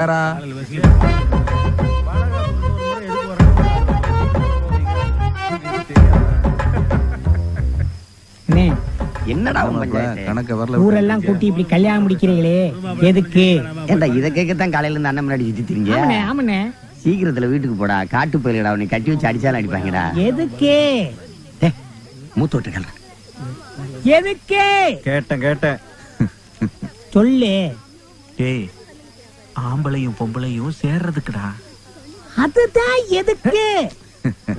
என்னடா கணக்க வரல ஊரெல்லாம் கூட்டி இப்படி கல்யாணம் முடிக்கிறீங்களே எதுக்கு? ஏண்டா இத கேட்கத்தான் காலையில இருந்து அண்ணன் முன்னாடி சுத்திட்டீங்க. ஆமனே சீக்கிரத்துல வீட்டுக்கு போடா. காட்டு போயிலடா அவனை கட்டி வச்சு அடிச்சாலும் அடிப்பாங்கடா. எதுக்கு? மூத்தோட்டுகள் எதுக்கு? கேட்டேன் சொல்லு. டேய், ஆம்பளையும் பொம்பளையும் சேர்றதுக்குடா. அதுதான் எதுக்கு?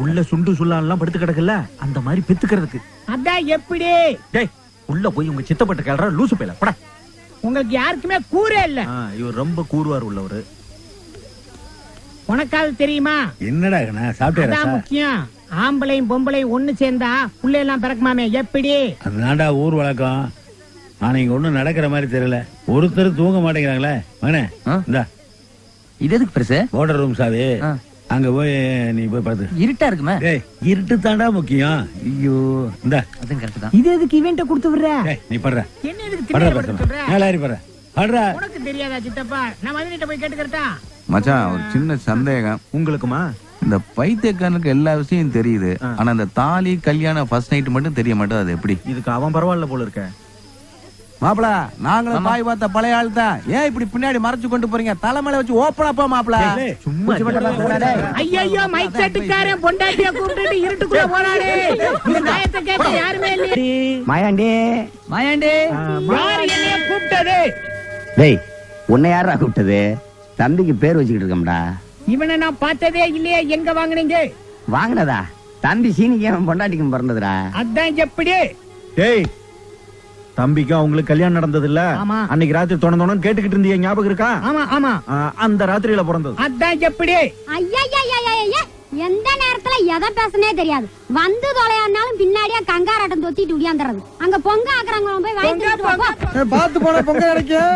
உள்ள சுண்டு சுள்ளாலாம் படுத்து கிடக்குல்ல, அந்த மாதிரி பெத்துக்கிறதுக்கு. அதான் எப்படி? டேய், உள்ள போய் உங்க சித்தப்பட்ட கேள்ற லூசு பையல பட. உங்களுக்கு யாருக்குமே கூரே இல்ல. இவர் ரொம்ப கூறுவார் உள்ளவரு. உனக்காவது தெரியுமா? என்னடா சாப்பிட்டேன். அதான் முக்கியம். ஆம்பளையும் பொம்பளையும் ஒண்ணு சேர்ந்தா புள்ள எல்லாம் பிறக்குமாமே. எப்படி? அதுதான்டா ஊர் வழக்கம். ஆனா இங்க ஒண்ணும் நடக்கிற மாதிரி தெரியல. ஒருத்தர் தூங்க மாட்டேங்கிறாங்களே. மகனே இந்தா இது எதுக்கு பெருசு? போர்டர் ரூம் சாவி. அங்க போய் நீ போய் பாத்து. இருட்டா இருக்குமே. இருட்டு தாண்டா முக்கியம். ஐயோ இந்த அதுவும் கரெக்ட் தான். இது எதுக்கு இவன்ட்ட கொடுத்து விடுற? நீ படுற. என்ன எதுக்கு படுற திமிரு படுற? மேலாரி படுற. படுற. உனக்கு தெரியாதா சித்தப்பா? நான் மதினிட்ட போய் கேட்டுக்கிறட்டா? மச்சான், ஒரு சின்ன சந்தேகம். உங்களுக்குமா? இந்த பைத்தியக்காரனுக்கு எல்லா விஷயம் தெரியுது, ஆனா இந்த தாலி கல்யாணம் ஃபர்ஸ்ட் நைட் மட்டும் தெரிய மாட்டேன். அது எப்படி? இதுக்கு அவன் பரவாயில்ல போல இருக்க. மாப்பிள, நாங்களும் பாய் பார்த்த பழைய ஆள் தான். ஏன் இப்படி பின்னாடி மறைச்சு கொண்டு போறீங்க? தலைமையில வச்சு ஓப்பனா போ மாப்பிள. சும்மா ஐயோ, மைக் செட்டுக்காரன் பொண்டாட்டிய கூப்பிட்டு இருட்டுக்குள்ள போறானே. இந்த நாயத்தை கேட்க யாருமே இல்ல. மாயாண்டி யார் என்னைய கூப்பிட்டது? டேய், உன்னை யாரா கூப்பிட்டது? தம்பிக்கு பேர் வச்சுக்கிட்டு இருக்கோம்டா. இவனை நான் பார்த்ததே இல்லையே. எங்க வாங்குனீங்க? வாங்கினதா? தம்பி சீனிக்கு அவன் பொண்டாட்டிக்கும் பிறந்ததுடா. அதான் எப்படி? டேய், தம்பிக்கு அவங்களுக்கு கல்யாணம் நடந்தது இல்ல? அன்னைக்கு ராத்திரி தோணு கேட்டுக்கிட்டு இருந்தீங்க, ஞாபகம் இருக்கா? ஆமா. அந்த ராத்திரியில பிறந்தது. அதான் எப்படி? எந்த நேரத்துல எதை பேசனே தெரியாது. வந்து தொலையானாலும் பின்னாடியே கங்காராட்டம் தொத்திட்டு உடியாந்துறது. அங்க பொங்க ஆக்குறாங்க போய் வாங்கி பாத்து போன பொங்க கிடைக்கும்.